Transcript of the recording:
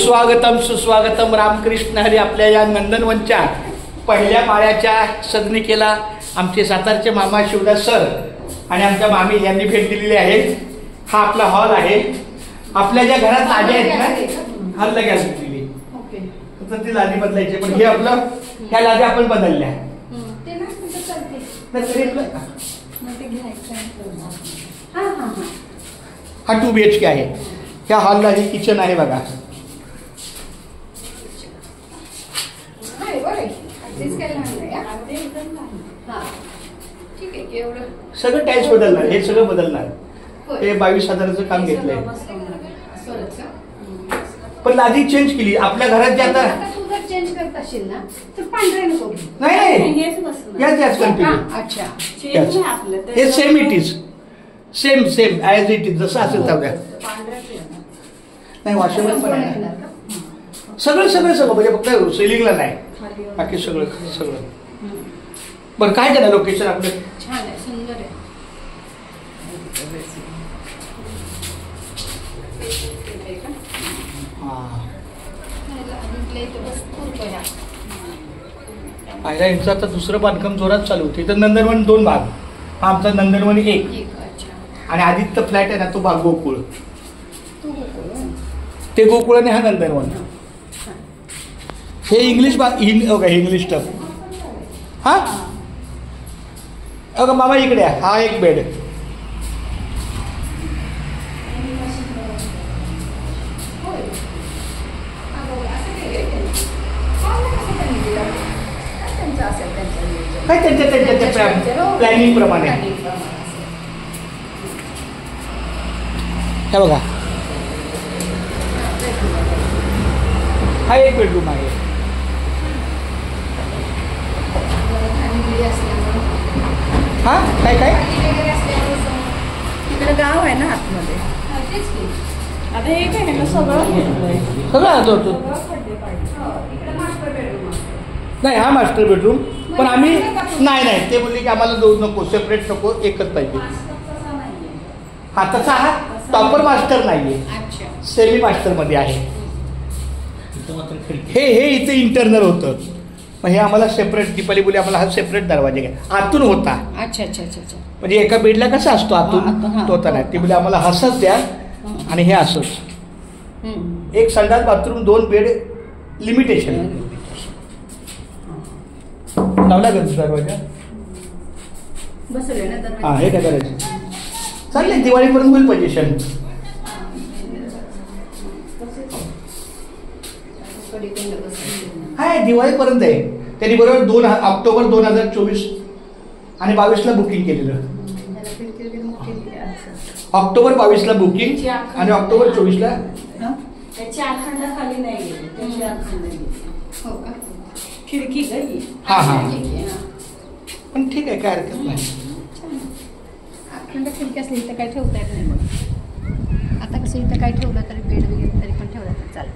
सुस्वागतम सुस्वागतम. रामकृष्ण हरी. आपल्या या नंदनवनच्या पहिल्या माळ्याच्या सदनिकेला आमचे सातारचे मामा शिवदास सर आणि आमच्या मामी यांनी भेट दिलेली आहे. हा आपला हॉल आहे. आपल्या ज्या घरात लाद्या आहेत ना, हल्ला गॅस दिली तर ती लादी बदलायची, पण हे आपलं ह्या लाद्या आपण बदलल्या. हा 2 BHK आहे. ह्या हॉलला हे किचन आहे बघा. सगळं टाईल्स बदलणार, हे सगळं बदलणार. हे 22,000चं काम घेतलंय, पण लादी चेंज केली. आपल्या घरात जे आता चेंज करत असेल ना तर पांढरे नको. नाही याच हे same it is same as it is, जसं असेल तेवढ्या. नाही वॉशेबल पण आहे. सगळं सगळं सगळं म्हणजे फक्त सेलिंगला नाही, बाकी सगळं सगळं. बरं काय केलं लोकेशन आपलं? छान आहे, सुंदर आहे. पाहिला यांचं आता दुसरं बांधकाम जोरात चालू होते. इथं नंदनवन 2 भाग. हा आमचा नंदनवन 1 आणि आदित्य फ्लॅट आहे ना तो भाग गोकुळ. ते गोकुळ आणि हा नंदनवन. हे इंग्लिश इंग्लिश टफ. हा अगं मामा इकडे आहे. हा एक बेड. काय त्यांच्या प्लॅनिंग प्रमाणे. हे बघा हा एक बेडरूम आहे. हा काय काय तिकडे गाव आहे ना आतमध्ये. आता हे काय ना सगळं होतो. नाही हा मास्टर बेडरूम, पण आम्ही नाही ते बोलले की आम्हाला 2 नको, सेपरेट नको, एकच पाहिजे. हा तसा हा टॉपर मास्टर नाहीये, सेमी मास्टर मध्ये आहे. हे इथे इंटरनल होतं, मग हे आम्हाला सेपरेट. दीपाली बोली आम्हाला हा सेपरेट दरवाजा घ्या. आतून होता. अच्छा. म्हणजे एका बेडला कसा असतो आतून, तो नाही. ती बोली आम्हाला हसच द्या आणि हे असंच. 1 संडास बाथरूम, 2 बेड, लिमिटेशन लावला का दरवाजा? बसले ना. हा हे काय करायचं? चालेल, दिवाळीपर्यंत होईल पोझिशन. हाय दिवाळीपर्यंत आहे. त्यांनी बरोबर 2 ऑक्टोबर 2024 आणि 22ला बुकिंग केलेलं. ऑक्टोबर 22ला बुकिंग आणि ऑक्टोबर 24ला. खिडकी हा पण ठीक आहे, काय हरकत नाही. खिडकी असली तर काय ठेवता येत नाही. मग आता कसं इथं काय ठेवलं तरी बेड वगैरे तरी पण ठेवलं तर चालेल.